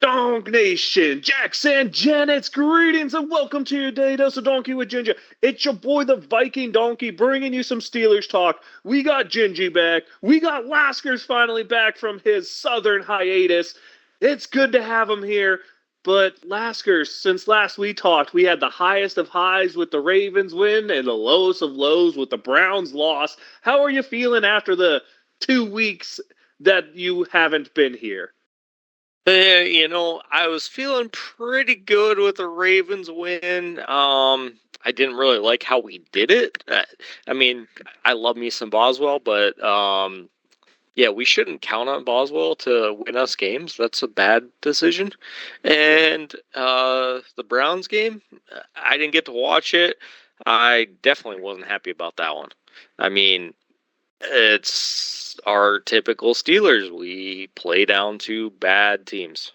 Donk Nation, Jax and Janet's greetings and welcome to your Daily Dose of Donkey with Ginger. It's your boy, the Viking Donkey, bringing you some Steelers talk. We got Gingy back. We got Laskers finally back from his southern hiatus. It's good to have him here. But Laskers, since last we talked, we had the highest of highs with the Ravens win and the lowest of lows with the Browns loss. How are you feeling after the 2 weeks that you haven't been here? I was feeling pretty good with the Ravens win. I didn't really like how we did it. I love me some Boswell, but yeah, we shouldn't count on Boswell to win us games. That's a bad decision. And the Browns game, I didn't get to watch it. I definitely wasn't happy about that one. I mean, it's our typical Steelers. We play down to bad teams.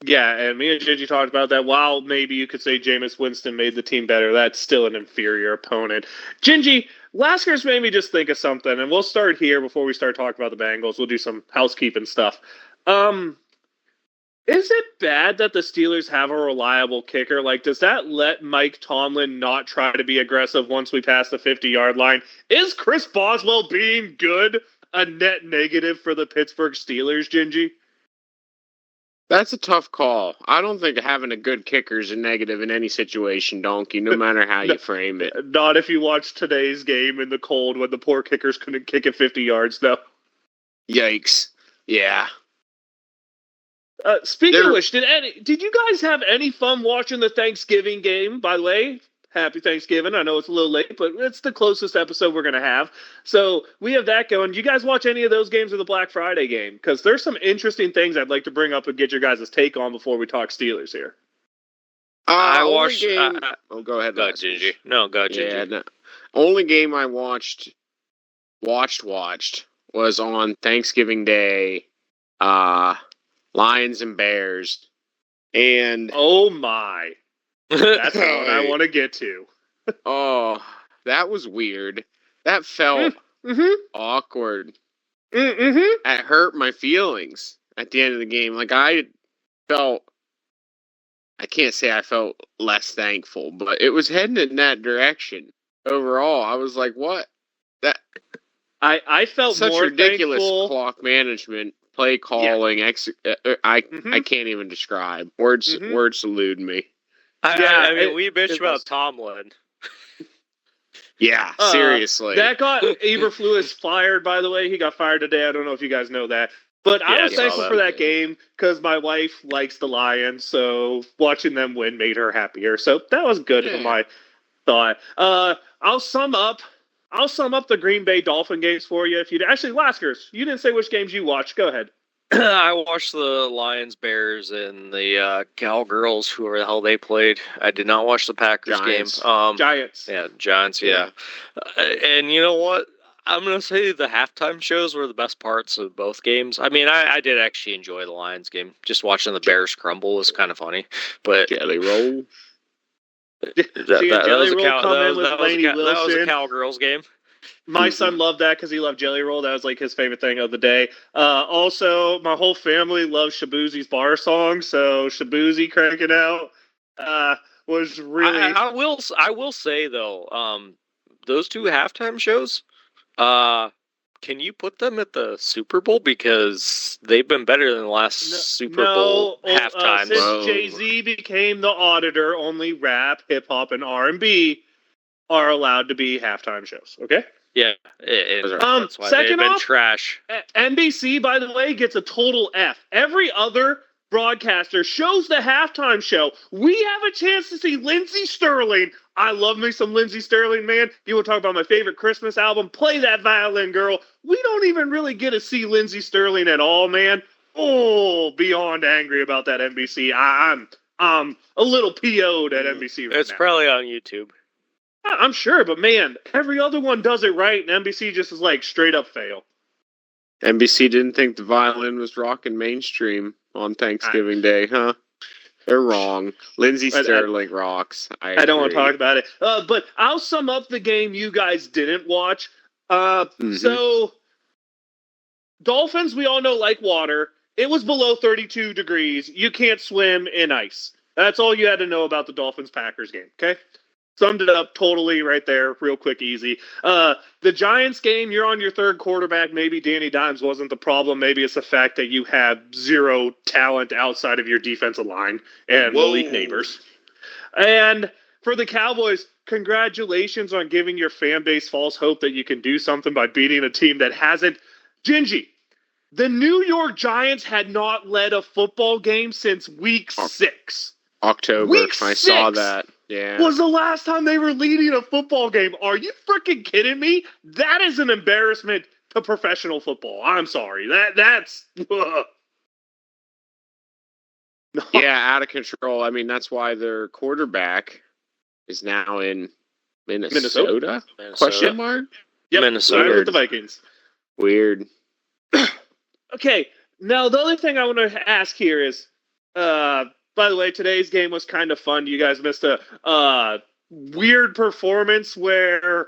Yeah, and me and Gingy talked about that. While maybe you could say Jameis Winston made the team better, that's still an inferior opponent. Gingy, Laskers made me just think of something, and we'll start here before we start talking about the Bengals. We'll do some housekeeping stuff. Is it bad that the Steelers have a reliable kicker? Like, does that let Mike Tomlin not try to be aggressive once we pass the 50-yard line? Is Chris Boswell being good a net negative for the Pittsburgh Steelers, Gingy? That's a tough call. I don't think having a good kicker is a negative in any situation, Donkey, no matter how you frame it. Not if you watch today's game in the cold when the poor kickers couldn't kick it 50 yards, though. Yikes. Yeah. Speaking of which, did you guys have any fun watching the Thanksgiving game, by the way? Happy Thanksgiving. I know it's a little late, but it's the closest episode we're going to have. So we have that going. Do you guys watch any of those games or the Black Friday game? Because there's some interesting things I'd like to bring up and get your guys' take on before we talk Steelers here. I watched... go ahead. Go, Gingy. No, go, Gingy. Yeah, no. Only game I watched was on Thanksgiving Day, Lions and Bears. And... Oh, my. That's the one I want to get to. Oh, that was weird. That felt awkward. Mm-hmm. It hurt my feelings at the end of the game. Like, I can't say I felt less thankful, but it was heading in that direction. Overall, I was like, what? I felt such more ridiculous thankful. Clock management, play calling, I can't even describe. Words elude me. We bitched about Tomlin. Yeah, seriously. That got Eberflus fired, by the way. He got fired today. I don't know if you guys know that. But yeah, I was thankful for that game because my wife likes the Lions, so watching them win made her happier. So that was good for my thought. I'll sum up the Green Bay Dolphin games for you. Actually, Laskers, you didn't say which games you watched. Go ahead. I watched the Lions, Bears, and the Cowgirls, whoever the hell they played. I did not watch the Packers game. Giants. Yeah, Giants, yeah. And you know what? I'm going to say the halftime shows were the best parts of both games. I mean, I did actually enjoy the Lions game. Just watching the Bears crumble was kind of funny. But Jelly Roll. That was a Cowgirls game. My son loved that because he loved Jelly Roll. That was like his favorite thing of the day. Also, my whole family loves Shabuzi's bar song, so Shabuzi cranking out was really. I will say though, those two halftime shows, can you put them at the Super Bowl because they've been better than the last Super Bowl halftime? Since Jay-Z became the auditor, only rap, hip hop, and R&B are allowed to be halftime shows. Okay. Yeah, that's why they've been trash. NBC, by the way, gets a total F. Every other broadcaster shows the halftime show. We have a chance to see Lindsey Sterling. I love me some Lindsey Sterling, man. You want to talk about my favorite Christmas album? Play That Violin Girl. We don't even really get to see Lindsey Sterling at all, man. Oh, beyond angry about that NBC. I'm a little PO'd at NBC right now. It's probably on YouTube. I'm sure, but man, every other one does it right, and NBC just is like straight up fail. NBC didn't think the violin was rocking mainstream on Thanksgiving Day, huh? They're wrong. Lindsey Sterling rocks. I don't want to talk about it. But I'll sum up the game you guys didn't watch. So, Dolphins, we all know, like water. it was below 32 degrees. You can't swim in ice. That's all you had to know about the Dolphins-Packers game, okay? Summed it up totally right there, real quick, easy. The Giants game, you're on your third quarterback. Maybe Danny Dimes wasn't the problem. Maybe it's the fact that you have zero talent outside of your defensive line and Malik Neighbors. And for the Cowboys, congratulations on giving your fan base false hope that you can do something by beating a team that hasn't. Gingy, the New York Giants had not led a football game since week 6. October. Week I 6 saw that. Yeah. was the last time they were leading a football game. Are you freaking kidding me? That is an embarrassment to professional football. I'm sorry. That's Yeah, out of control. I mean, that's why their quarterback is now in Minnesota? Question mark? Yep, Minnesota with the Vikings. Weird. Okay, now the other thing I want to ask here is, by the way, today's game was kind of fun. You guys missed a weird performance where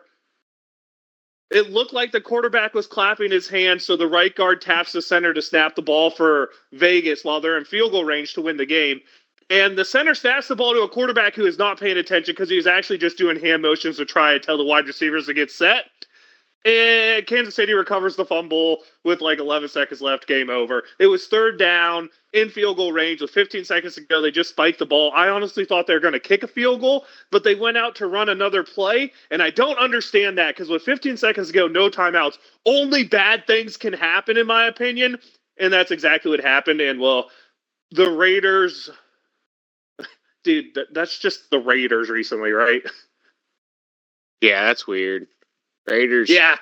it looked like the quarterback was clapping his hands, so the right guard taps the center to snap the ball for Vegas while they're in field goal range to win the game. And the center snaps the ball to a quarterback who is not paying attention because he was actually just doing hand motions to try and tell the wide receivers to get set. And Kansas City recovers the fumble with like 11 seconds left, game over. It was third down in field goal range with 15 seconds to go. They just spiked the ball. I honestly thought they were going to kick a field goal, but they went out to run another play, and I don't understand that because with 15 seconds to go, no timeouts, only bad things can happen in my opinion, and that's exactly what happened. And, well, the Raiders... Dude, that's just the Raiders recently, right? Yeah, that's weird. Raiders. Yeah.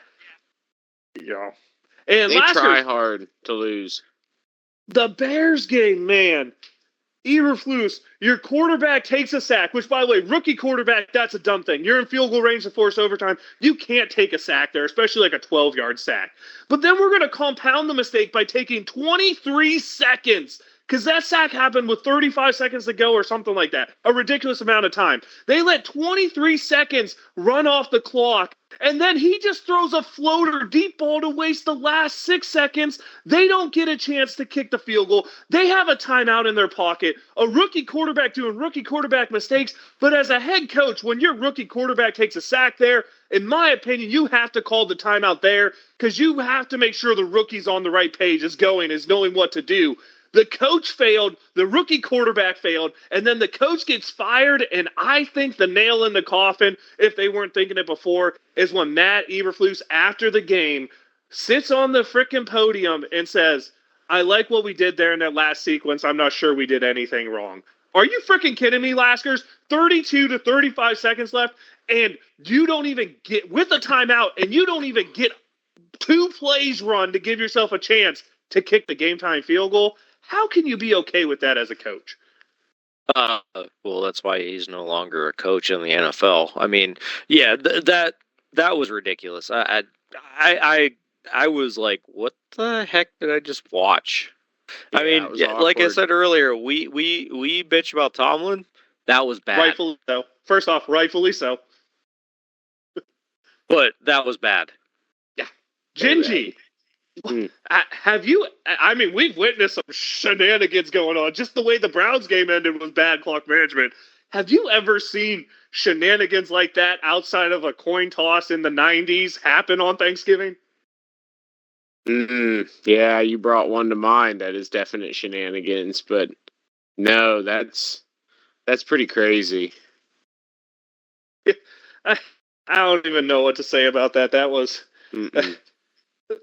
And they try hard to lose. The Bears game, man. Eberflus, your quarterback takes a sack, which, by the way, rookie quarterback, that's a dumb thing. You're in field goal range to force overtime. You can't take a sack there, especially like a 12-yard sack. But then we're going to compound the mistake by taking 23 seconds because that sack happened with 35 seconds to go or something like that. A ridiculous amount of time. They let 23 seconds run off the clock, and then he just throws a floater deep ball to waste the last 6 seconds. They don't get a chance to kick the field goal. They have a timeout in their pocket. A rookie quarterback doing rookie quarterback mistakes. But as a head coach, when your rookie quarterback takes a sack there, in my opinion, you have to call the timeout there because you have to make sure the rookie's on the right page, is knowing what to do. The coach failed, the rookie quarterback failed, and then the coach gets fired, and I think the nail in the coffin, if they weren't thinking it before, is when Matt Eberflus, after the game, sits on the frickin' podium and says, I like what we did there in that last sequence. I'm not sure we did anything wrong. Are you frickin' kidding me, Laskers? 32 to 35 seconds left, and you don't even get, with a timeout, and you don't even get 2 plays run to give yourself a chance to kick the game-time field goal? How can you be okay with that as a coach? Well, that's why he's no longer a coach in the NFL. I mean, yeah, that was ridiculous. I was like, what the heck did I just watch? Yeah, I mean, like I said earlier, we bitch about Tomlin. That was bad. Rightfully so. First off, rightfully so. But that was bad. Yeah. Gingy. Have you? I mean, we've witnessed some shenanigans going on. Just the way the Browns game ended was bad clock management. Have you ever seen shenanigans like that outside of a coin toss in the 90s happen on Thanksgiving? Yeah, you brought one to mind. That is definite shenanigans. But no, that's pretty crazy. I don't even know what to say about that. That was...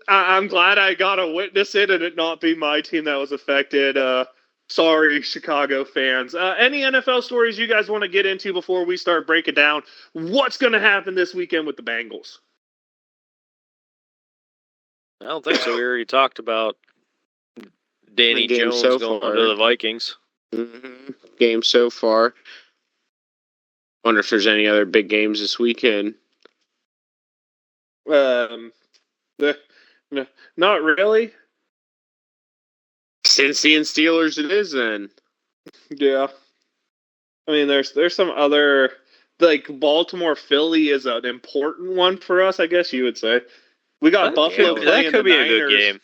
I'm glad I got to witness it and it not be my team that was affected. Sorry, Chicago fans. Any NFL stories you guys want to get into before we start breaking down what's going to happen this weekend with the Bengals? I don't think so. We already talked about Danny Jones going to the Vikings. Game so far. Wonder if there's any other big games this weekend. Not really. Cincy and Steelers it is then. Yeah. I mean, there's some other, like Baltimore Philly is an important one for us, I guess you would say. We got Buffalo playing that could be the Niners. A good game.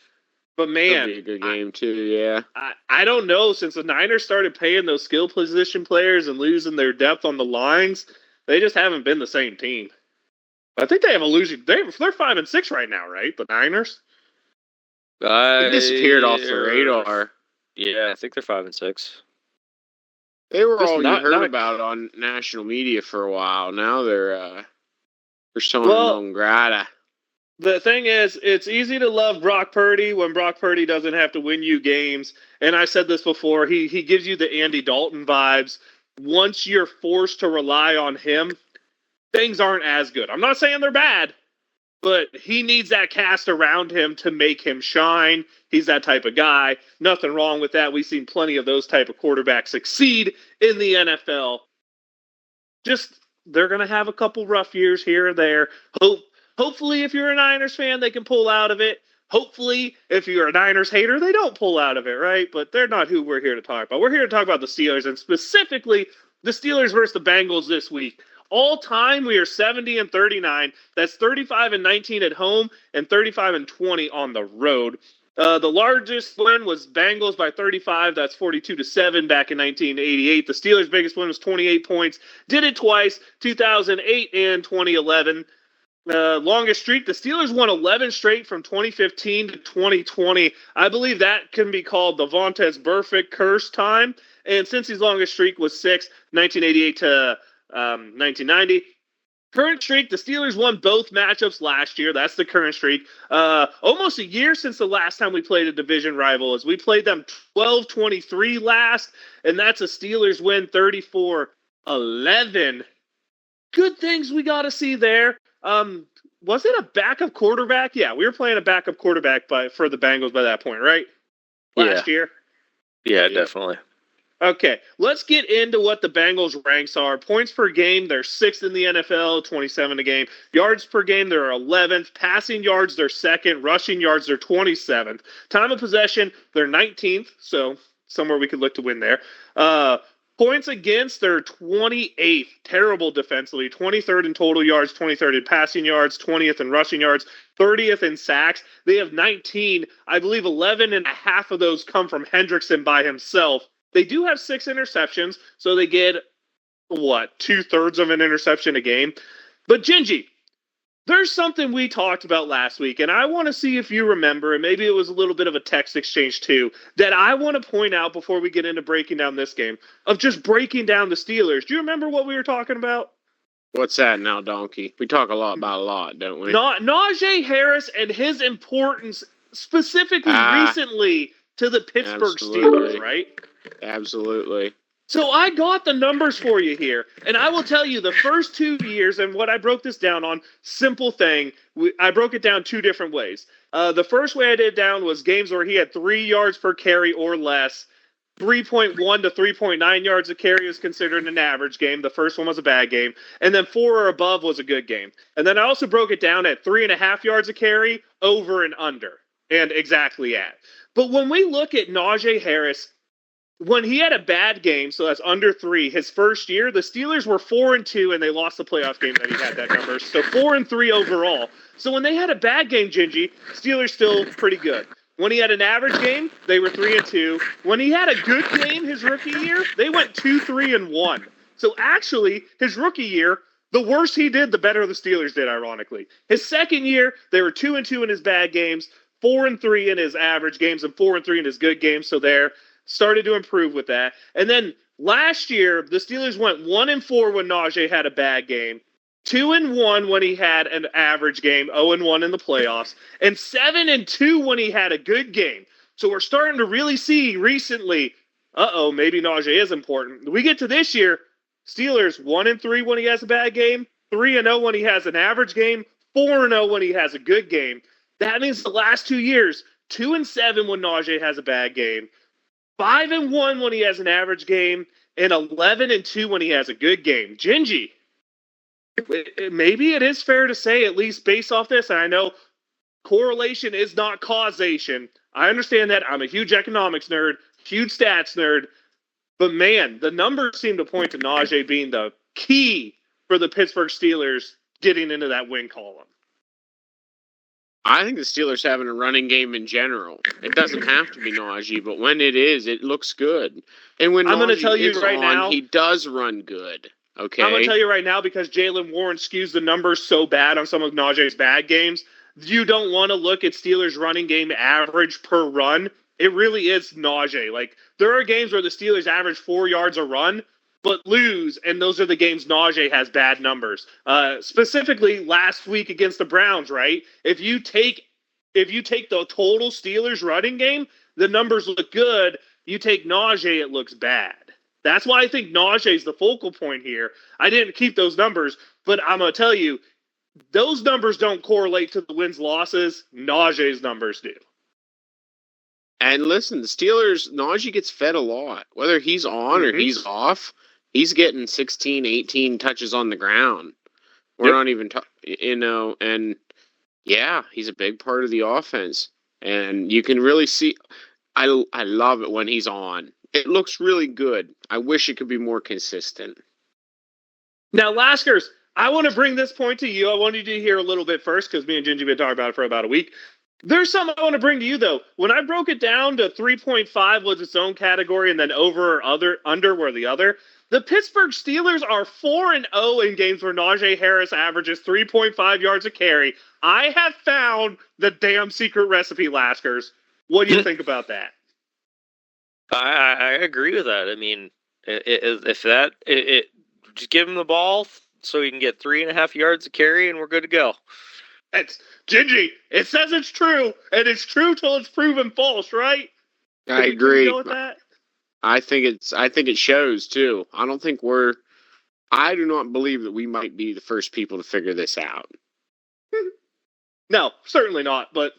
But man, that'll be a good game too. Yeah, I don't know. Since the Niners started paying those skill position players and losing their depth on the lines, they just haven't been the same team. I think they have a losing. They're 5-6 right now, right? The Niners. They disappeared off the radar. Yeah, I think they're 5-6. They were all you heard about on national media for a while. Now they're persona non grata. The thing is, it's easy to love Brock Purdy when Brock Purdy doesn't have to win you games. And I said this before, he gives you the Andy Dalton vibes. Once you're forced to rely on him, things aren't as good. I'm not saying they're bad, but he needs that cast around him to make him shine. He's that type of guy. Nothing wrong with that. We've seen plenty of those type of quarterbacks succeed in the NFL. Just, they're going to have a couple rough years here or there. Hopefully, if you're a Niners fan, they can pull out of it. Hopefully, if you're a Niners hater, they don't pull out of it, right? But they're not who we're here to talk about. We're here to talk about the Steelers, and specifically the Steelers versus the Bengals this week. All time, we are 70-39. That's 35-19 at home and 35-20 on the road. The largest win was Bengals by 35. That's 42-7 back in 1988. The Steelers' biggest win was 28 points. Did it twice, 2008 and 2011. Longest streak, the Steelers won 11 straight from 2015 to 2020. I believe that can be called the Vontaze Burfict curse time. And since his longest streak was 1988 to 1990. Current streak, the Steelers won both matchups last year. That's the current streak. Almost a year since the last time we played a division rival, as we played them 12-23 last, and that's a Steelers win 34-11. Good things we got to see there. Was it a backup quarterback? Yeah, we were playing a backup quarterback for the Bengals by that point, right? Last year? Yeah, definitely. Okay, let's get into what the Bengals' ranks are. Points per game, they're 6th in the NFL, 27 a game. Yards per game, they're 11th. Passing yards, they're 2nd. Rushing yards, they're 27th. Time of possession, they're 19th, so somewhere we could look to win there. Points against, they're 28th. Terrible defensively. 23rd in total yards, 23rd in passing yards, 20th in rushing yards, 30th in sacks. They have 19. I believe 11 and a half of those come from Hendrickson by himself. They do have 6 interceptions, so they get, 2/3 of an interception a game. But, Gingy, there's something we talked about last week, and I want to see if you remember, and maybe it was a little bit of a text exchange too, that I want to point out before we get into breaking down this game, of just breaking down the Steelers. Do you remember what we were talking about? What's that now, Donkey? We talk about a lot, don't we? Najee Harris and his importance specifically recently to the Pittsburgh Steelers, right? Absolutely. So I got the numbers for you here, and I will tell you the first 2 years, and what I broke this down on, simple thing, I broke it down 2 different ways. The first way I did it down was games where he had 3 yards per carry or less. 3.1 to 3.9 yards a carry is considered an average game. The first one was a bad game. And then 4 or above was a good game. And then I also broke it down at 3.5 yards a carry, over and under, and exactly at. But when we look at Najee Harris, when he had a bad game, so that's under 3, his first year, the Steelers were 4-2, and they lost the playoff game that he had that number. So 4-3 overall. So when they had a bad game, Gingy, Steelers still pretty good. When he had an average game, they were 3-2. When he had a good game his rookie year, they went 2-3-1. So actually, his rookie year, the worse he did, the better the Steelers did, ironically. His second year, they were 2-2 in his bad games, 4-3 in his average games, and 4-3 in his good games. So there. Started to improve with that. And then last year, the Steelers went 1-4 when Najee had a bad game, 2-1 when he had an average game, 0-1 in the playoffs, and 7-2 when he had a good game. So we're starting to really see recently, maybe Najee is important. We get to this year, Steelers 1-3 when he has a bad game, 3-0 when he has an average game, 4-0 when he has a good game. That means the last 2 years, 2-7 when Najee has a bad game, 5-1 when he has an average game, and 11-2 when he has a good game. Gingy, maybe it is fair to say, at least based off this, and I know correlation is not causation. I understand that. I'm a huge economics nerd, huge stats nerd. But man, the numbers seem to point to Najee being the key for the Pittsburgh Steelers getting into that win column. I think the Steelers having a running game in general. It doesn't have to be Najee, but when it is, it looks good. And when I'm going to Najee tell you is right on, now, he does run good. Okay. I'm going to tell you right now, because Jaylen Warren skews the numbers so bad on some of Najee's bad games, you don't want to look at Steelers running game average per run. It really is Najee. Like, there are games where the Steelers average 4 yards a run, but lose, and those are the games Najee has bad numbers. Specifically, last week against the Browns, right? If you take the total Steelers running game, the numbers look good. You take Najee, it looks bad. That's why I think Najee is the focal point here. I didn't keep those numbers, but I'm going to tell you, those numbers don't correlate to the wins losses. Najee's numbers do. And listen, the Steelers, Najee gets fed a lot. Whether he's on or he's off, he's getting 16, 18 touches on the ground. We're not even, and yeah, he's a big part of the offense. And you can really see, I love it when he's on. It looks really good. I wish it could be more consistent. Now, Laskers, I want to bring this point to you. I wanted you to hear a little bit first because me and Gingy have been talking about it for about a week. There's something I want to bring to you, though. When I broke it down to 3.5 was its own category and then over or under were the other, the Pittsburgh Steelers are 4-0 in games where Najee Harris averages 3.5 yards a carry. I have found the damn secret recipe, Laskers. What do you think about that? I agree with that. I mean, if that just give him the ball so he can get 3.5 yards a carry, and we're good to go. It's Gingy. It says it's true, and it's true till it's proven false, right? I agree. Go with that? I think it shows too. I do not believe that we might be the first people to figure this out. No, certainly not. But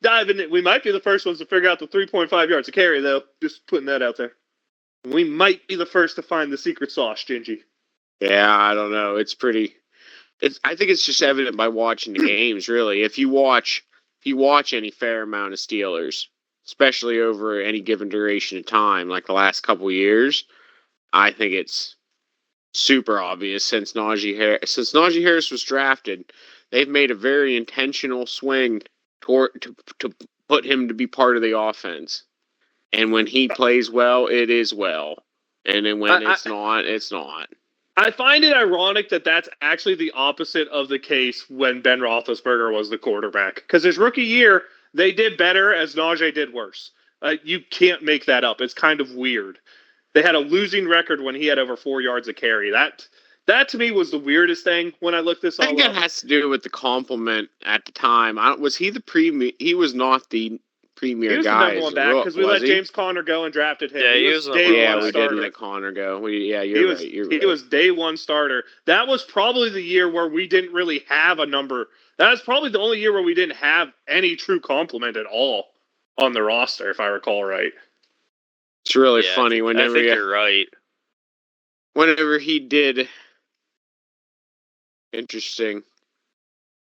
diving in, we might be the first ones to figure out the 3.5 yards a carry, though. Just putting that out there. We might be the first to find the secret sauce, Gingy. Yeah, I don't know. I think it's just evident by watching the games, really. If you watch any fair amount of Steelers, especially over any given duration of time, like the last couple of years, I think it's super obvious since Najee Harris was drafted, they've made a very intentional swing to put him to be part of the offense. And when he plays well, it is well. And then when it's not, it's not. I find it ironic that that's actually the opposite of the case when Ben Roethlisberger was the quarterback. Because his rookie year, they did better as Najee did worse. You can't make that up. It's kind of weird. They had a losing record when he had over 4 yards a carry. That to me was the weirdest thing when I looked this all up. I think it has to do with the compliment at the time. Was he the premier? He was not the premier guy. He was the number one back because we let James Conner go and drafted him. Yeah, he was day one we starter. did let Conner go. You're right. He was day one starter. That was probably the year where we didn't really have a number. That was probably the only year where we didn't have any true complement at all on the roster, if I recall right. It's really funny whenever I think you're right. Whenever he did. Interesting.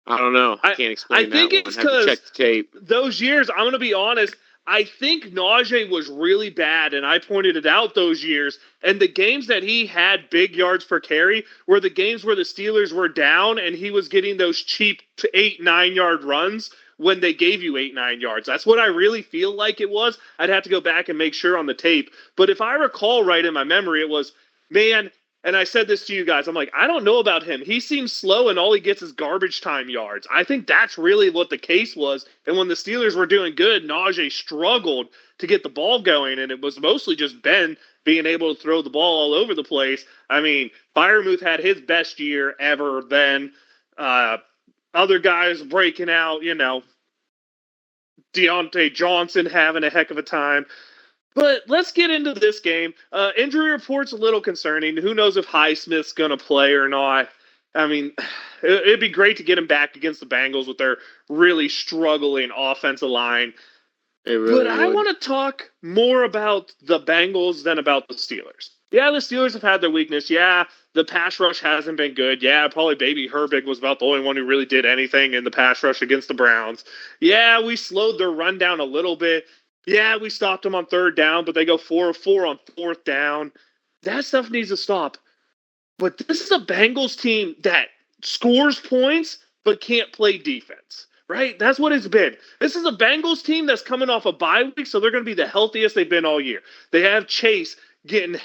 I don't know. I can't explain that. I think it's because check the tape. Those years, I'm going to be honest, I think Najee was really bad, and I pointed it out those years. And the games that he had big yards per carry were the games where the Steelers were down, and he was getting those cheap 8-9 yard runs when they gave you 8-9 yards. That's what I really feel like it was. I'd have to go back and make sure on the tape. But if I recall right in my memory, it was, man, and I said this to you guys, I'm like, I don't know about him. He seems slow, and all he gets is garbage time yards. I think that's really what the case was. And when the Steelers were doing good, Najee struggled to get the ball going, and it was mostly just Ben being able to throw the ball all over the place. I mean, Freiermuth had his best year ever then. Other guys breaking out, Deontay Johnson having a heck of a time. But let's get into this game. Injury report's a little concerning. Who knows if Highsmith's going to play or not? I mean, it'd be great to get him back against the Bengals with their really struggling offensive line. I want to talk more about the Bengals than about the Steelers. Yeah, the Steelers have had their weakness. Yeah, the pass rush hasn't been good. Yeah, probably Baby Herbig was about the only one who really did anything in the pass rush against the Browns. Yeah, we slowed their run down a little bit. Yeah, we stopped them on third down, but they go 4 of 4 on fourth down. That stuff needs to stop. But this is a Bengals team that scores points but can't play defense, right? That's what it's been. This is a Bengals team that's coming off a bye week, so they're going to be the healthiest they've been all year. They have Chase getting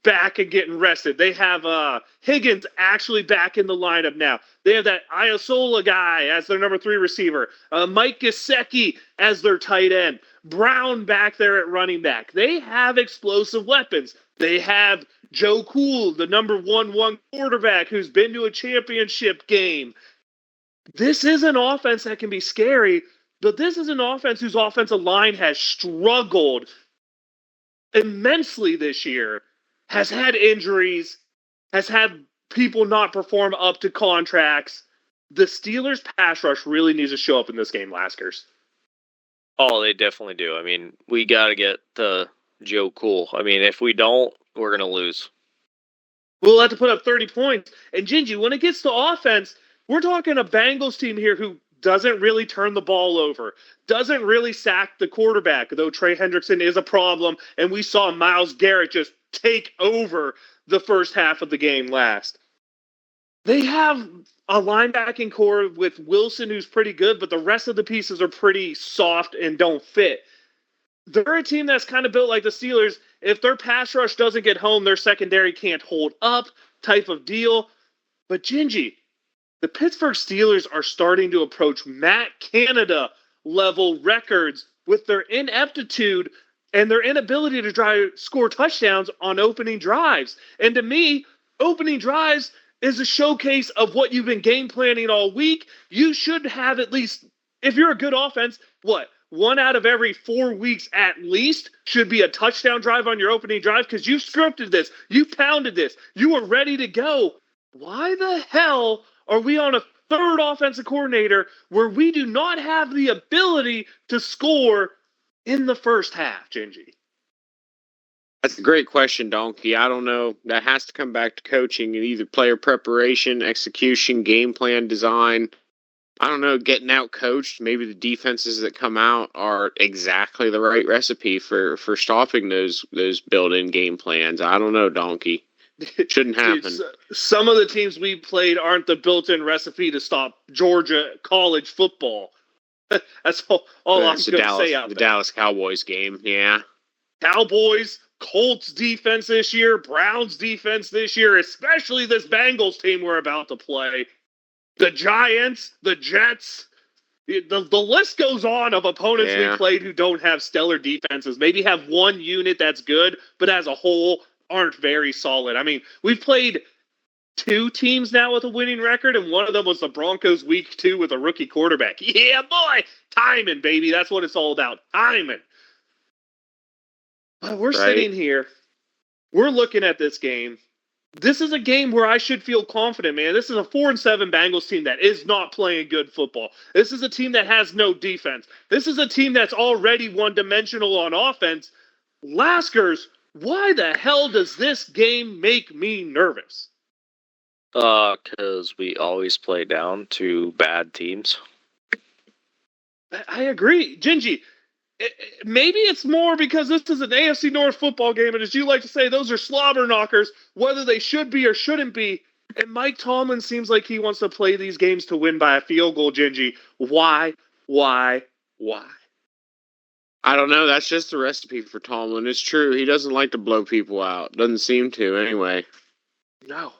back and getting rested. They have Higgins actually back in the lineup now. They have that Iasola guy as their number 3 receiver. Mike Gesicki as their tight end. Brown back there at running back. They have explosive weapons. They have Joe Cool, the number 1 quarterback who's been to a championship game. This is an offense that can be scary, but this is an offense whose offensive line has struggled immensely this year, has had injuries, has had people not perform up to contracts. The Steelers' pass rush really needs to show up in this game, Laskers. Oh, they definitely do. I mean, we got to get the Joe Cool. I mean, if we don't, we're going to lose. We'll have to put up 30 points. And Gingy, when it gets to offense, we're talking a Bengals team here who doesn't really turn the ball over, doesn't really sack the quarterback, though Trey Hendrickson is a problem, and we saw Myles Garrett just take over the first half of the game last. They have a linebacking core with Wilson, who's pretty good, but the rest of the pieces are pretty soft and don't fit. They're a team that's kind of built like the Steelers. If their pass rush doesn't get home, their secondary can't hold up type of deal. But Gingy, the Pittsburgh Steelers are starting to approach Matt Canada level records with their ineptitude and their inability to score touchdowns on opening drives. And to me, opening drives is a showcase of what you've been game planning all week. You should have at least, if you're a good offense, 1 out of every 4 weeks at least should be a touchdown drive on your opening drive because you scripted this. You pounded this. You were ready to go. Why the hell are we on a third offensive coordinator where we do not have the ability to score in the first half, Gingy? That's a great question, Donkey. I don't know. That has to come back to coaching and either player preparation, execution, game plan design. I don't know, getting out coached. Maybe the defenses that come out are exactly the right recipe for stopping those built-in game plans. I don't know, Donkey. Shouldn't happen. Dude, some of the teams we played aren't the built-in recipe to stop Georgia college football. That's all I'm going to say out there. The Dallas Cowboys game, yeah. Cowboys, Colts defense this year, Browns defense this year, especially this Bengals team we're about to play. The Giants, the Jets, the list goes on of opponents we played who don't have stellar defenses. Maybe have one unit that's good, but as a whole aren't very solid. I mean, we've played 2 teams now with a winning record, and one of them was the Broncos week 2 with a rookie quarterback. Yeah, boy! Timing, baby. That's what it's all about. Timing. But we're sitting here. We're looking at this game. This is a game where I should feel confident, man. This is a 4-7 Bengals team that is not playing good football. This is a team that has no defense. This is a team that's already one-dimensional on offense. Laskers, why the hell does this game make me nervous? Because we always play down to bad teams. I agree. Gingy, maybe it's more because this is an AFC North football game, and as you like to say, those are slobber knockers, whether they should be or shouldn't be. And Mike Tomlin seems like he wants to play these games to win by a field goal, Gingy. Why? I don't know. That's just the recipe for Tomlin. It's true. He doesn't like to blow people out. Doesn't seem to, anyway. No.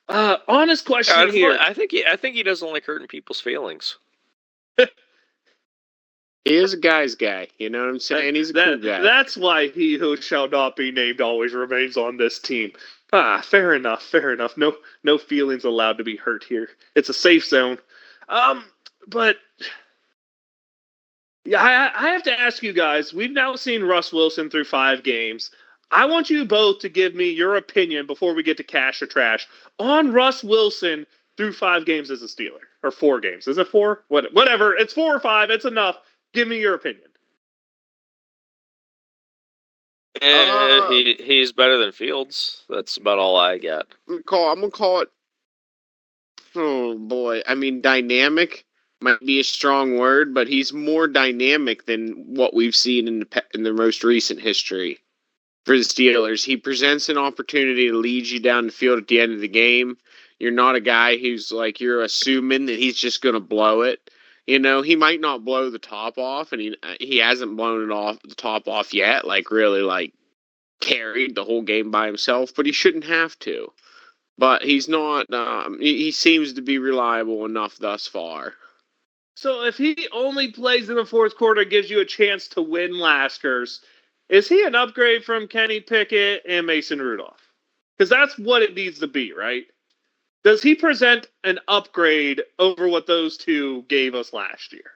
Honest question here. I think he doesn't like hurting people's feelings. He is a guy's guy. You know what I'm saying? He's a cool guy. That's why he who shall not be named always remains on this team. Fair enough. No feelings allowed to be hurt here. It's a safe zone. But yeah, I have to ask you guys, we've now seen Russ Wilson through 5 games. I want you both to give me your opinion before we get to cash or trash on Russ Wilson through 5 games as a Steeler. Or 4 games. Is it 4? Whatever. It's 4 or 5. It's enough. Give me your opinion. He's better than Fields. That's about all I got. I'm gonna call it. Oh boy, I mean, dynamic might be a strong word, but he's more dynamic than what we've seen in the most recent history for the Steelers. He presents an opportunity to lead you down the field at the end of the game. You're not a guy who's like you're assuming that he's just gonna blow it. You know, he might not blow the top off, and he hasn't blown the top off yet. Like really, like carried the whole game by himself, but he shouldn't have to. But he's not. He seems to be reliable enough thus far. So if he only plays in the fourth quarter, gives you a chance to win Laskers, is he an upgrade from Kenny Pickett and Mason Rudolph? Because that's what it needs to be, right? Does he present an upgrade over what those two gave us last year?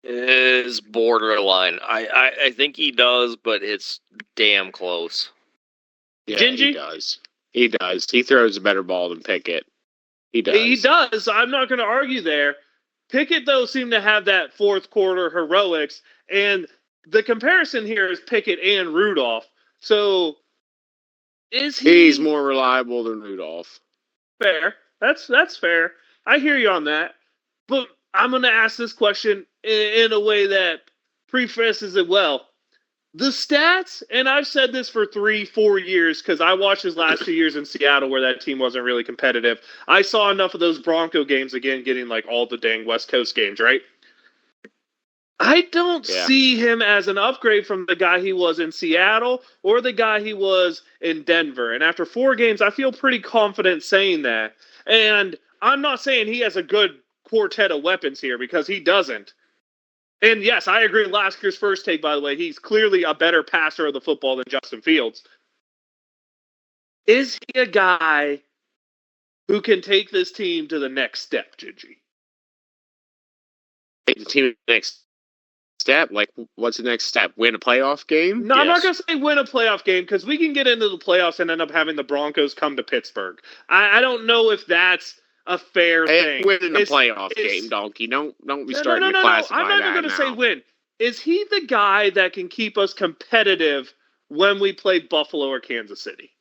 Is borderline. I think he does, but it's damn close. Yeah, Gingy? he does. He does. He throws a better ball than Pickett. He does. He does. I'm not going to argue there. Pickett, though, seemed to have that fourth quarter heroics, and the comparison here is Pickett and Rudolph. So, is he... He's more reliable than Rudolph. Fair. That's fair. I hear you on that. But I'm going to ask this question in a way that prefaces it well. The stats, and I've said this for 3-4 years because I watched his last 2 years in Seattle where that team wasn't really competitive. I saw enough of those Bronco games again, getting like all the dang West Coast games, right? I don't see him as an upgrade from the guy he was in Seattle or the guy he was in Denver. And after 4 games, I feel pretty confident saying that. And I'm not saying he has a good quartet of weapons here because he doesn't. And yes, I agree with Lasker's first take, by the way. He's clearly a better passer of the football than Justin Fields. Is he a guy who can take this team to the next step, Gingy? Take the team to the next step? Like, what's the next step? Win a playoff game? No, yes. I'm not going to say win a playoff game because we can get into the playoffs and end up having the Broncos come to Pittsburgh. I don't know if that's a fair thing. Winning a playoff game, Donkey. Don't be starting to classify that. I'm not even going to say win. Is he the guy that can keep us competitive when we play Buffalo or Kansas City?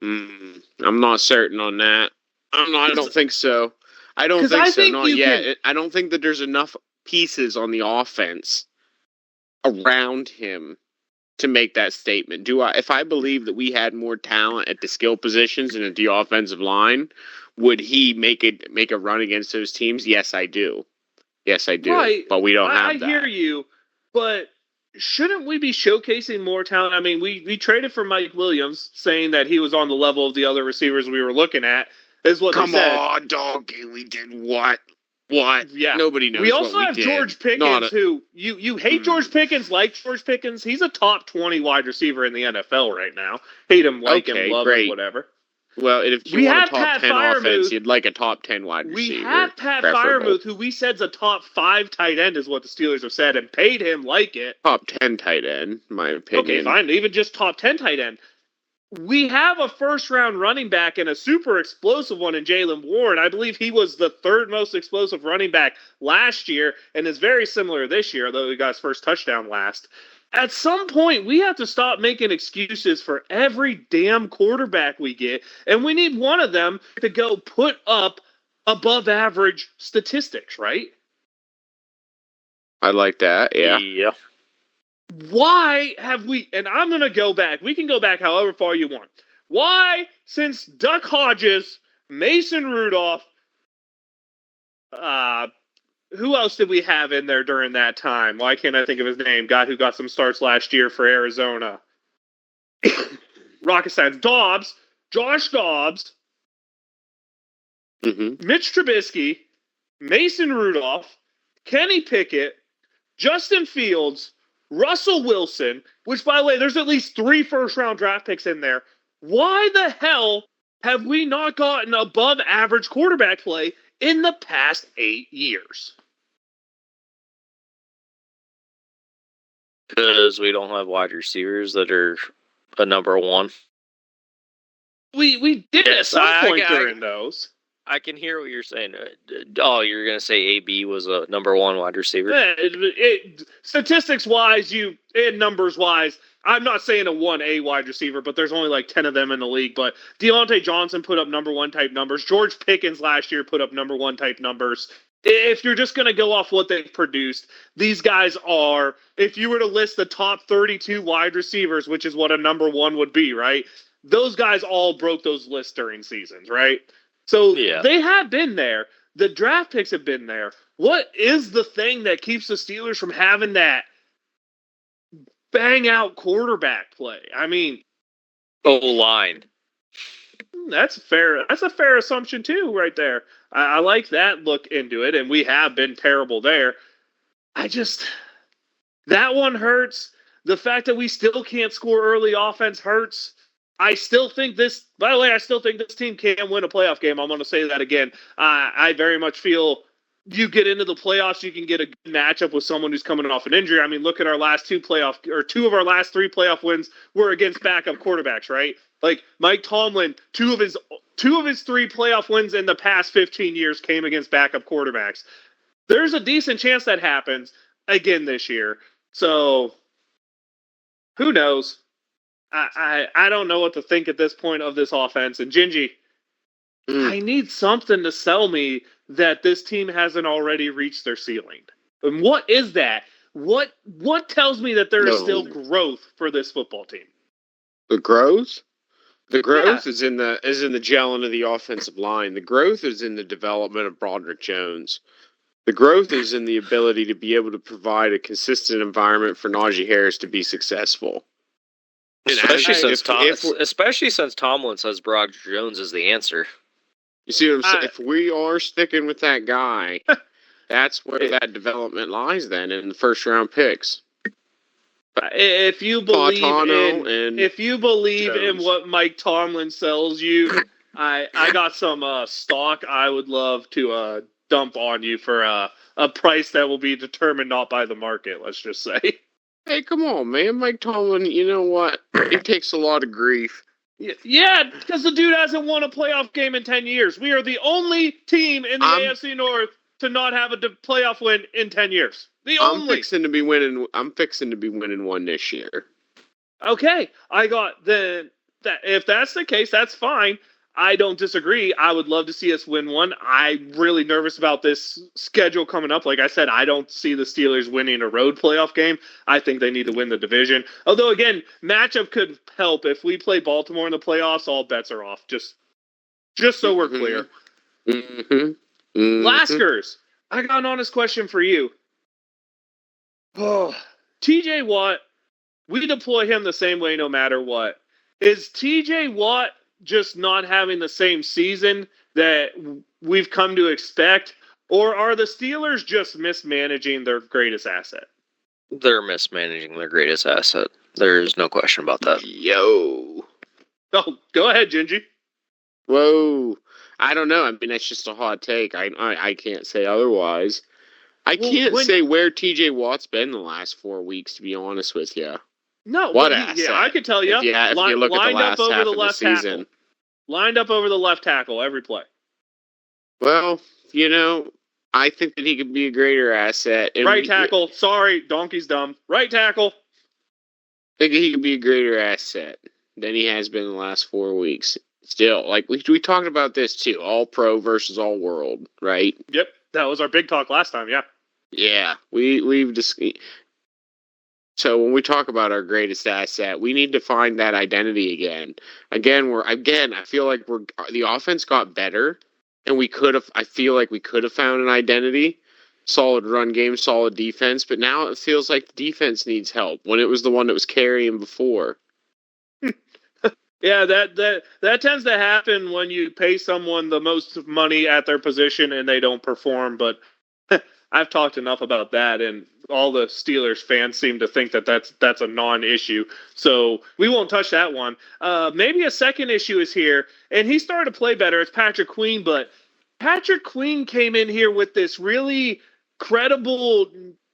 I'm not certain on that. I don't think so. I don't think so. Not yet. I don't think that there's enough pieces on the offense around him to make that statement. If I believe that we had more talent at the skill positions and at the offensive line, would he make a run against those teams? Yes, I do. Yes, I do. Right. But we don't have that. I hear you, but shouldn't we be showcasing more talent? I mean, we traded for Mike Williams, saying that he was on the level of the other receivers we were looking at, is what they said. Come on, Donkey, we did what? What? Yeah. Nobody knows. We also what have we George Pickens, who you hate George Pickens, like George Pickens. He's a top 20 wide receiver in the NFL right now. Hate him, like him, love him, whatever. Well, if you want a top 10 offense, you'd like a top 10 wide receiver. We have Pat Freiermuth, who we said's a top 5 tight end, is what the Steelers have said, and paid him like it. Top 10 tight end, in my opinion. Okay, fine. Even just top 10 tight end. We have a first-round running back and a super explosive one in Jaylen Warren. I believe he was the 3rd most explosive running back last year and is very similar this year, although he got his first touchdown last. At some point, we have to stop making excuses for every damn quarterback we get, and we need one of them to go put up above-average statistics, right? I like that, yeah. Yeah. Why have we, and I'm going to go back, we can go back however far you want. Why, since Duck Hodges, Mason Rudolph, who else did we have in there during that time? Why can't I think of his name? Guy who got some starts last year for Arizona. Rocket Science. Dobbs. Josh Dobbs. Mitch Trubisky. Mason Rudolph. Kenny Pickett. Justin Fields. Russell Wilson. Which, by the way, there's at least 3 first-round draft picks in there. Why the hell have we not gotten above average quarterback play in the past 8 years? Because we don't have wide receivers that are a number 1. We did at some point during those. I can hear what you're saying. You're going to say AB was a number 1 wide receiver? Statistics-wise, and numbers-wise, I'm not saying a 1A wide receiver, but there's only like 10 of them in the league. But Deontay Johnson put up number 1 type numbers. George Pickens last year put up number 1 type numbers. If you're just going to go off what they've produced, these guys are, if you were to list the top 32 wide receivers, which is what a number 1 would be, right? Those guys all broke those lists during seasons, right? So They have been there. The draft picks have been there. What is the thing that keeps the Steelers from having that bang out quarterback play? I mean, O-line. that's fair. That's a fair assumption too, right there. I like that look into it, and we have been terrible there. That one hurts. The fact that we still can't score early offense hurts. I still think this. By the way, I still think this team can win a playoff game. I'm going to say that again. I very much feel you get into the playoffs, you can get a good matchup with someone who's coming off an injury. I mean, look at our last two of our last three playoff wins were against backup quarterbacks, right? Like Mike Tomlin, two of his three playoff wins in the past 15 years came against backup quarterbacks. There's a decent chance that happens again this year. So who knows? I don't know what to think at this point of this offense. And Gingy, I need something to sell me that this team hasn't already reached their ceiling. And what is that? What tells me that there is still growth for this football team? The growth? The growth is in the gelling of the offensive line. The growth is in the development of Broderick Jones. The growth is in the ability to be able to provide a consistent environment for Najee Harris to be successful. Especially since Tomlin says Broderick Jones is the answer. You see what I'm saying? If we are sticking with that guy, that's where that development lies then in the first round picks. If you believe in what Mike Tomlin sells you, I got some stock I would love to dump on you for a price that will be determined not by the market, let's just say. Hey, come on, man. Mike Tomlin, you know what? He takes a lot of grief. Yeah, because the dude hasn't won a playoff game in 10 years. We are the only team in the AFC North to not have a playoff win in 10 years. I'm fixing to be winning one this year. Okay, if that's the case, that's fine. I don't disagree. I would love to see us win one. I'm really nervous about this schedule coming up. Like I said, I don't see the Steelers winning a road playoff game. I think they need to win the division. Although, again, matchup could help. If we play Baltimore in the playoffs, all bets are off. Just so we're clear. Laskers, I got an honest question for you. Oh, TJ Watt, we deploy him the same way no matter what. Is TJ Watt just not having the same season that we've come to expect, or are the Steelers just mismanaging their greatest asset? They're mismanaging their greatest asset. There's no question about that. Yo. Oh, go ahead, Gingy. Whoa. I don't know. I mean, that's just a hot take. I can't say otherwise. I can't say where TJ Watt's been the last 4 weeks, to be honest with you. No, what asset? Yeah, I could tell you. If you look at the last half of the season. Lined up over the left tackle every play. Well, I think that he could be a greater asset. Right tackle. Sorry, Donkey's dumb. Right tackle. I think he could be a greater asset than he has been in the last 4 weeks. Still, like we talked about this too, all pro versus all world, right? Yep, that was our big talk last time. Yeah. Yeah, we've just. So when we talk about our greatest asset, we need to find that identity again. I feel like the offense got better, and I feel like we could have found an identity, solid run game, solid defense. But now it feels like the defense needs help when it was the one that was carrying before. Yeah, that tends to happen when you pay someone the most money at their position and they don't perform. But I've talked enough about that, and all the Steelers fans seem to think that that's a non-issue. So we won't touch that one. Maybe a second issue is here, and he started to play better. It's Patrick Queen, but Patrick Queen came in here with this really credible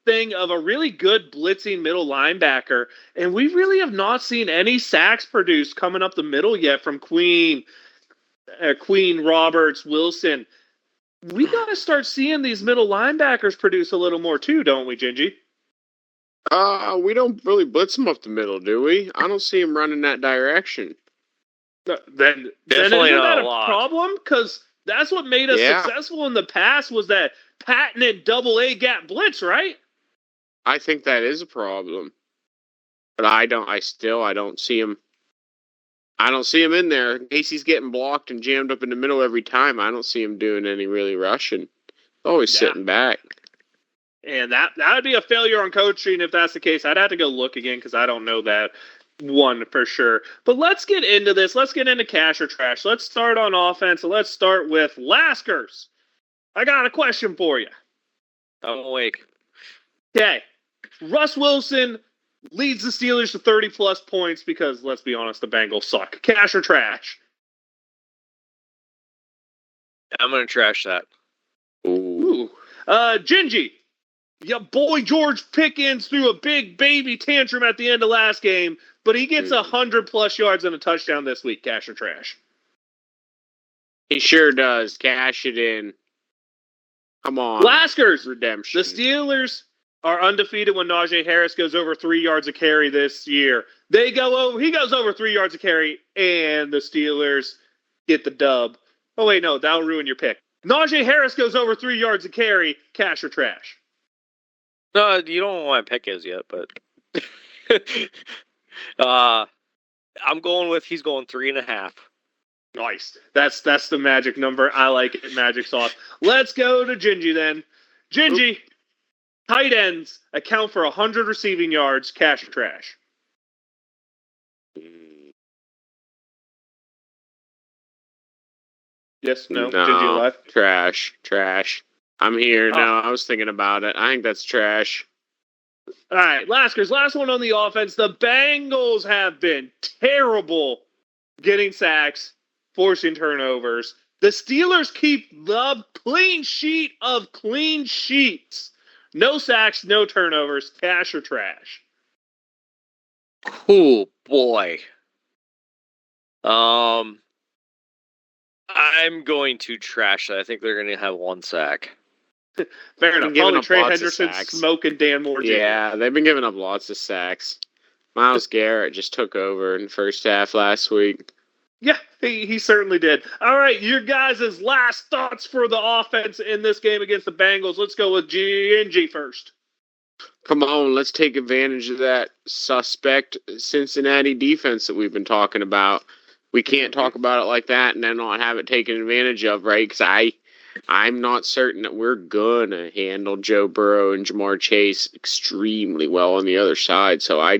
thing of a really good blitzing middle linebacker, and we really have not seen any sacks produced coming up the middle yet from Queen, Roberts, Wilson. We got to start seeing these middle linebackers produce a little more too, don't we, Gingy? We don't really blitz them up the middle, do we? I don't see him running that direction. Then isn't that a problem? Because that's what made us successful in the past was that patented double-A gap blitz, right? I think that is a problem. But I don't see him. I don't see him in there. In case he's getting blocked and jammed up in the middle every time, I don't see him doing any really rushing. Always Yeah. sitting back. And that would be a failure on coaching if that's the case. I'd have to go look again because I don't know that one for sure. But let's get into this. Let's get into cash or trash. Let's start on offense. Let's start with Laskers. I got a question for you. I'm awake. Okay. Russ Wilson leads the Steelers to 30-plus points because, let's be honest, the Bengals suck. Cash or trash? I'm going to trash that. Ooh. Gingy. Your boy George Pickens threw a big baby tantrum at the end of last game, but he gets 100-plus yards and a touchdown this week. Cash or trash? He sure does. Cash it in. Come on. Laskers. Redemption. The Steelers are undefeated when Najee Harris goes over 3 yards a carry this year. He goes over 3 yards a carry, and the Steelers get the dub. Oh, wait, no, that'll ruin your pick. Najee Harris goes over 3 yards a carry. Cash or trash? No, you don't know what my pick is yet, but I'm going with he's going 3.5. Nice. That's the magic number. I like it. Magic sauce. Let's go to Gingy then. Gingy, tight ends account for 100 receiving yards. Cash or trash? Yes, no, Gingy alive? Trash. I'm here. No, I was thinking about it. I think that's trash. All right, Laskers, last one on the offense. The Bengals have been terrible getting sacks, forcing turnovers. The Steelers keep the clean sheet of clean sheets. No sacks, no turnovers. Cash or trash? Oh, boy. I'm going to trash that. I think they're going to have 1 sack. Fair enough. Giving Probably up Trey lots of Henderson sacks. smoking Dan Moore Jr. Yeah, they've been giving up lots of sacks. Myles Garrett just took over in the first half last week. Yeah, he certainly did. All right, your guys' last thoughts for the offense in this game against the Bengals. Let's go with G first. Come on, let's take advantage of that suspect Cincinnati defense that we've been talking about. We can't talk about it like that and then not have it taken advantage of, right? Because I'm not certain that we're going to handle Joe Burrow and Jamar Chase extremely well on the other side. So I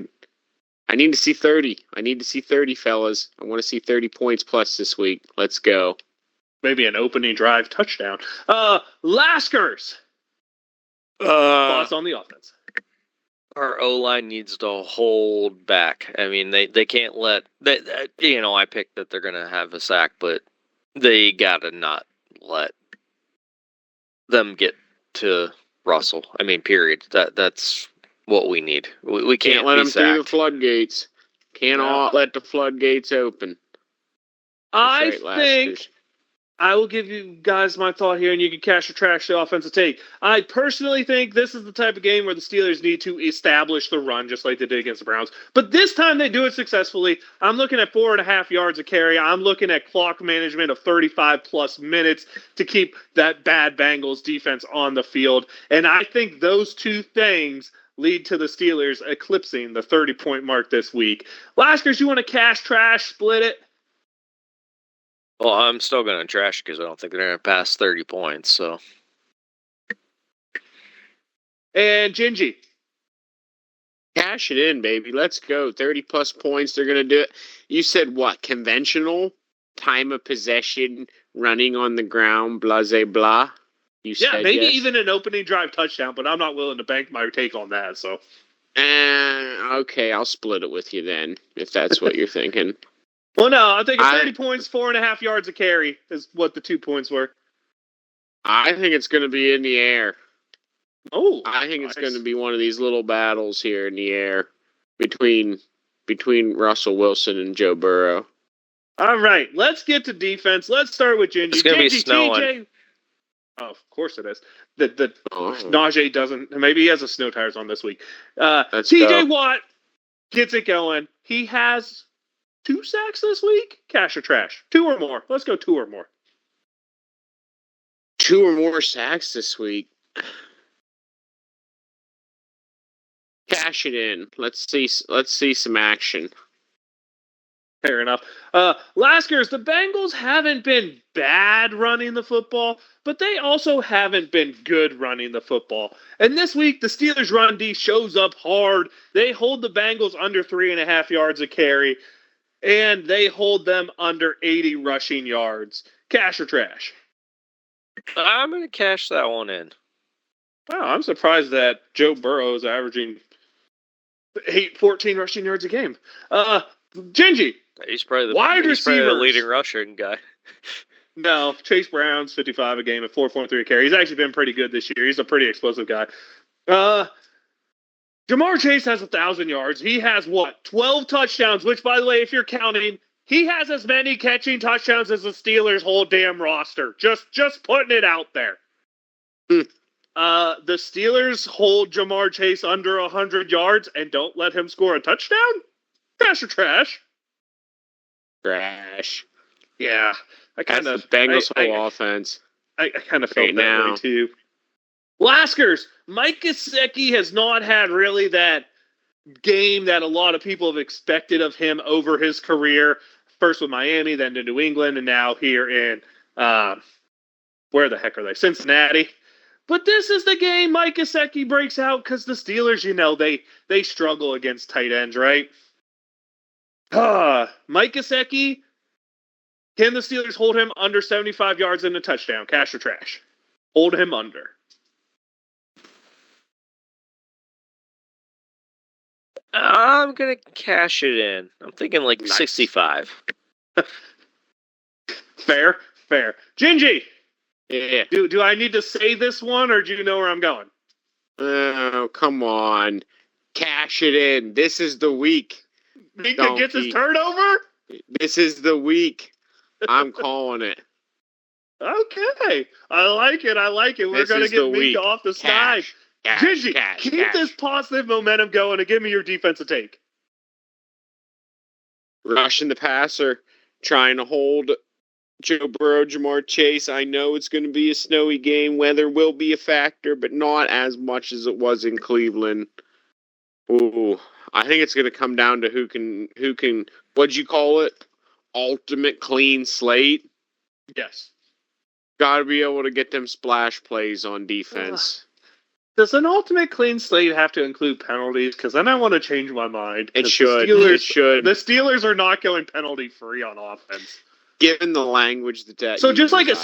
need to see 30. I need to see 30, fellas. I want to see 30 points plus this week. Let's go. Maybe an opening drive touchdown. Laskers. Thoughts on the offense? Our O-line needs to hold back. I mean, they can't let... I picked that they're going to have a sack, but they got to not let them get to Russell. I mean, period. That's what we need. We can't let be them sacked. through the floodgates. Cannot let the floodgates open. I think I will give you guys my thought here, and you can cash or trash the offensive take. I personally think this is the type of game where the Steelers need to establish the run, just like they did against the Browns. But this time they do it successfully. I'm looking at 4.5 yards a carry. I'm looking at clock management of 35-plus minutes to keep that bad Bengals defense on the field. And I think those two things lead to the Steelers eclipsing the 30-point mark this week. Laskers, you want to cash, trash, split it? Well, I'm still going to trash because I don't think they're going to pass 30 points. So, and Gingy, cash it in, baby. Let's go. 30-plus points. They're going to do it. You said what? Conventional? Time of possession, running on the ground, blah, blah. You said maybe yes? even an opening drive touchdown, but I'm not willing to bank my take on that. So, okay, I'll split it with you then, if that's what you're thinking. Well, no, I think 30 points, 4.5 yards a carry is what the 2 points were. I think it's going to be in the air. Oh, I think it's going to be one of these little battles here in the air between Russell Wilson and Joe Burrow. All right, let's get to defense. Let's start with Gingy. It's going to be snowing. TJ. Oh, of course it is. Najee doesn't. Maybe he has a snow tires on this week. TJ Watt gets it going. He has 2 sacks this week? Cash or trash? 2 or more. Let's go 2 or more. 2 or more sacks this week. Cash it in. Let's see some action. Fair enough. Laskers, the Bengals haven't been bad running the football, but they also haven't been good running the football. And this week, the Steelers' run D shows up hard. They hold the Bengals under 3.5 yards a carry, and they hold them under 80 rushing yards. Cash or trash? I'm going to cash that one in. Wow, I'm surprised that Joe Burrow is averaging 14 rushing yards a game. Gingy. He's probably the Wide receivers. leading rushing guy. No, Chase Brown's 55 a game at 4.3 a carry. He's actually been pretty good this year. He's a pretty explosive guy. Jamar Chase has 1,000 yards. He has 12 touchdowns, which, by the way, if you're counting, he has as many catching touchdowns as the Steelers' whole damn roster. Just putting it out there. The Steelers hold Jamar Chase under 100 yards and don't let him score a touchdown? Trash or trash? Trash. Yeah. That's the Bengals' whole offense. I kind of felt Right that now. way too. Laskers, Mike Gesicki has not had really that game that a lot of people have expected of him over his career. First with Miami, then to New England, and now here in where the heck are they? Cincinnati. But this is the game Mike Gesicki breaks out because the Steelers, they struggle against tight ends, right? Mike Gesicki, can the Steelers hold him under 75 yards and a touchdown? Cash or trash? Hold him under. I'm going to cash it in. I'm thinking like Nice. 65. Fair. Gingy, Yeah. do I need to say this one, or do you know where I'm going? Oh, come on. Cash it in. This is the week. Minka gets his Donkey. turnover? This is the week. I'm calling it. Okay. I like it. We're This going to is get the week. Minka off the side. Cash, Gingy, cash, keep cash. this positive momentum going and give me your defensive take. Rushing the passer, trying to hold Joe Burrow, Jamar Chase. I know it's going to be a snowy game. Weather will be a factor, but not as much as it was in Cleveland. Ooh, I think it's going to come down to who can. What'd you call it? Ultimate clean slate. Yes. Got to be able to get them splash plays on defense. Does an ultimate clean slate have to include penalties? Because then I want to change my mind. It 'Cause should. The Steelers are not going penalty free on offense. Given the language that So just like a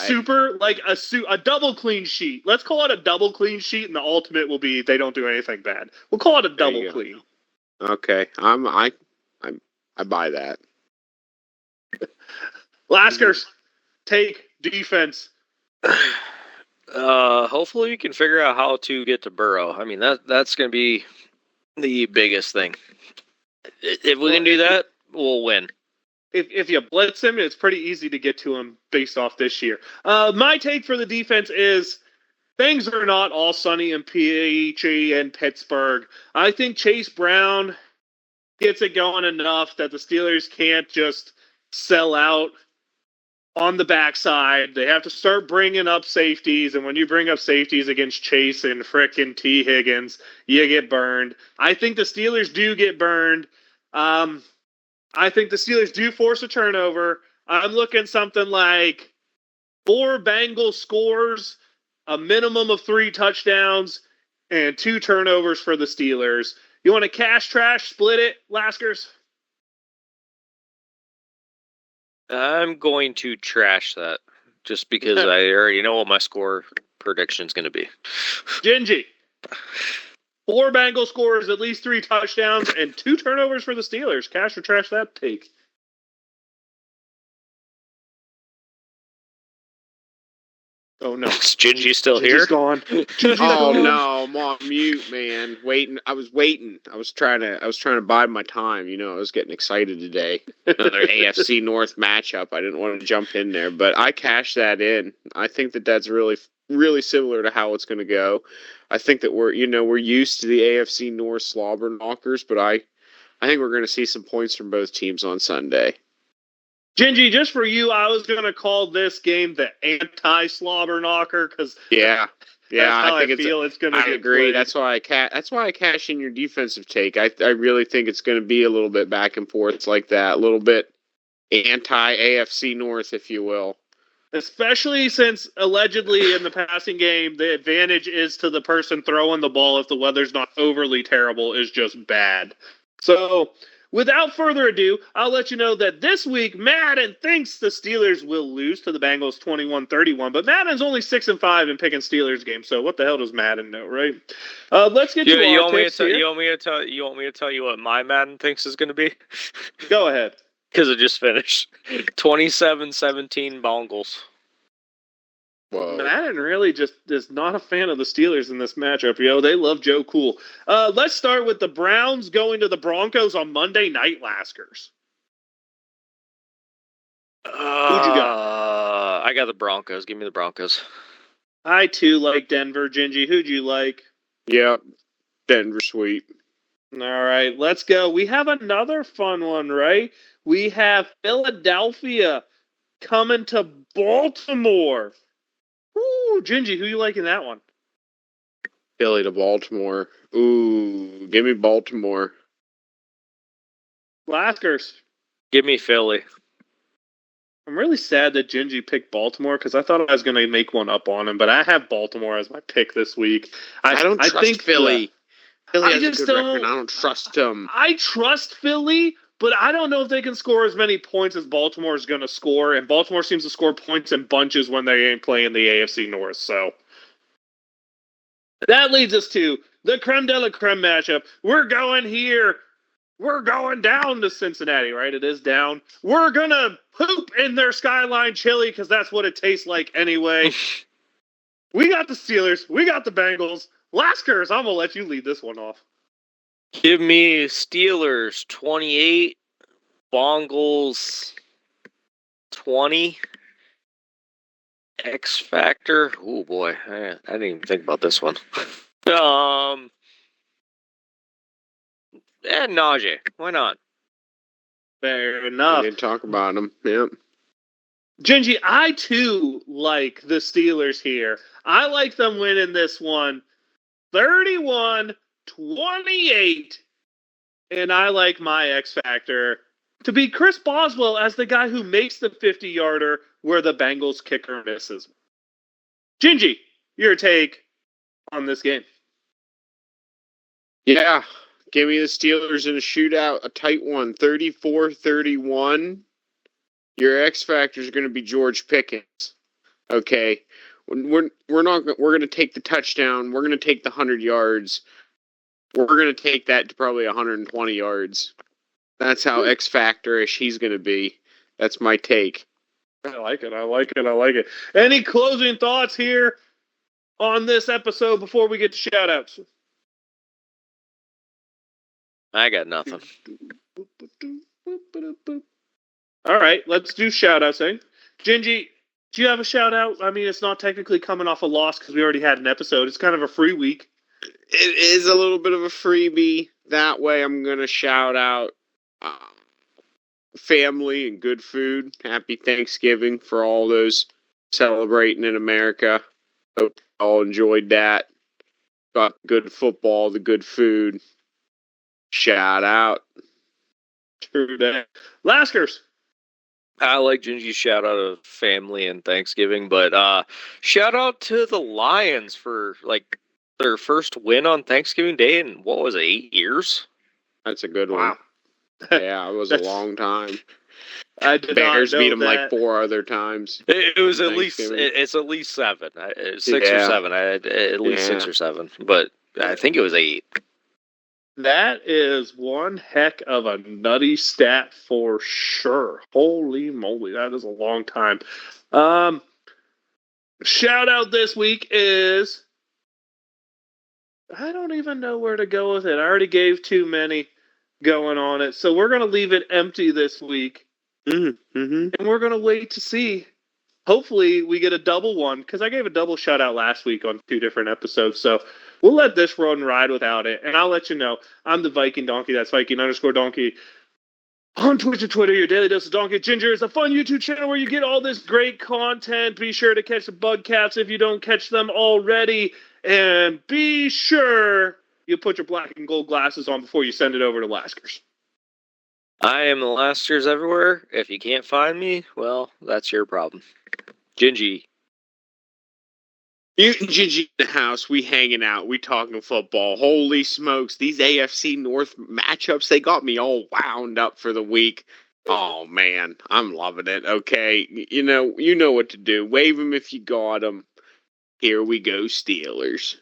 a double clean sheet. Let's call it a double clean sheet, and the ultimate will be they don't do anything bad. We'll call it a There you double go. clean. Okay, I buy that. Laskers, take defense. Hopefully we can figure out how to get to Burrow. I mean, that's going to be the biggest thing. If we can do that, we'll win. If you blitz him, it's pretty easy to get to him based off this year. My take for the defense is things are not all sunny and peachy in Pittsburgh. I think Chase Brown gets it going enough that the Steelers can't just sell out on the backside. They have to start bringing up safeties, and when you bring up safeties against Chase and frickin' T. Higgins, you get burned. I think the Steelers do get burned. I think the Steelers do force a turnover. I'm looking something like 4 Bengals scores, a minimum of 3 touchdowns, and 2 turnovers for the Steelers. You want to cash trash, split it, Laskers? I'm going to trash that just because I already know what my score prediction is going to be. Gingy. 4 Bengals scores, at least 3 touchdowns, and 2 turnovers for the Steelers. Cash or trash that take? Oh no. Is Gingy still Gingy's here? gone. Oh no, I'm on mute, man. Waiting. I was waiting. I was trying to bide my time. I was getting excited today. Another AFC North matchup. I didn't want to jump in there, but I cashed that in. I think that's really, really similar to how it's going to go. I think that we're used to the AFC North slobber knockers, but I think we're going to see some points from both teams on Sunday. Gingy, just for you, I was going to call this game the anti-slobber knocker because Yeah, that's how I think feel it's going to I get agree. played. That's why I cash in your defensive take. I really think it's going to be a little bit back and forth like that. A little bit anti-AFC North, if you will. Especially since allegedly in the passing game, the advantage is to the person throwing the ball if the weather's not overly terrible, is just bad. So, without further ado, I'll let you know that this week Madden thinks the Steelers will lose to the Bengals 21-31, but Madden's only 6-5 in picking Steelers games, so what the hell does Madden know, right? Let's get to our picks here. You want me to tell you what my Madden thinks is going to be? Go ahead. Because it just finished. 27-17 Bengals. Whoa. Madden really just is not a fan of the Steelers in this matchup, yo. They love Joe Cool. Let's start with the Browns going to the Broncos on Monday night, Laskers. Who'd you got? I got the Broncos. Give me the Broncos. I, too, like Denver. Gingy, who'd you like? Yep. Denver sweep. All right, let's go. We have another fun one, right? We have Philadelphia coming to Baltimore. Ooh, Gingy, who you like in that one? Philly to Baltimore. Ooh, give me Baltimore. Laskers. Give me Philly. I'm really sad that Gingy picked Baltimore because I thought I was going to make one up on him, but I have Baltimore as my pick this week. I don't trust Philly. Philly has just a good record. I don't trust them. I trust Philly, but I don't know if they can score as many points as Baltimore is going to score, and Baltimore seems to score points in bunches when they ain't playing the AFC North, so that leads us to the creme de la creme matchup. We're going here. We're going down to Cincinnati, right? It is down. We're going to poop in their Skyline chili because that's what it tastes like anyway. We got the Steelers. We got the Bengals. Laskers, I'm going to let you lead this one off. Give me Steelers 28, Bengals 20. X Factor. Oh boy, I didn't even think about this one. Najee. Why not? Fair enough. We didn't talk about them. Yep. Gingy, I too like the Steelers here. I like them winning this one 31-28. And I like my X Factor to be Chris Boswell as the guy who makes the 50-yarder where the Bengals kicker misses. Gingy, your take on this game? Yeah. Give me the Steelers in a shootout, a tight one, 34-31. Your X Factor is going to be George Pickens. Okay. We're going to take the touchdown. We're going to take the 100 yards. We're going to take that to probably 120 yards. That's how X Factor-ish he's going to be. That's my take. I like it. Any closing thoughts here on this episode before we get to shout-outs? I got nothing. All right, let's do shout-outs, eh? Gingy, do you have a shout-out? I mean, it's not technically coming off a loss because we already had an episode. It's kind of a free week. It is a little bit of a freebie. That way I'm going to shout out family and good food. Happy Thanksgiving for all those celebrating in America. Hope you all enjoyed that. Got good football, the good food. Shout out. True that. Laskers. I like Gingy's shout out of family and Thanksgiving, but shout out to the Lions for like their first win on Thanksgiving Day in what was it, 8 years? That's a good one. Yeah, it was a long time. I did Bears not know beat them that. like 4 other times. It was at least it's at least 7, 6 or 7. I had at least 6 or 7, but I think it was 8. That is one heck of a nutty stat for sure. Holy moly, that is a long time. Shout out this week is, I don't even know where to go with it. I already gave too many going on it. So we're going to leave it empty this week. Mm-hmm. And we're going to wait to see. Hopefully we get a double one, because I gave a double shout out last week on 2 different episodes. So we'll let this run ride without it. And I'll let you know. I'm the Viking Donkey. That's Viking_Donkey. On Twitch and Twitter, your Daily Dose of Donkey. Ginger is a fun YouTube channel where you get all this great content. Be sure to catch the bug caps if you don't catch them already. And be sure you put your black and gold glasses on before you send it over to Laskers. I am the last year's everywhere. If you can't find me, well, that's your problem. Gingy. Mutant Gingy in the house, we hanging out, we talking football. Holy smokes, these AFC North matchups, they got me all wound up for the week. Oh man, I'm loving it. Okay, you know what to do. Wave them if you got them. Here we go, Steelers.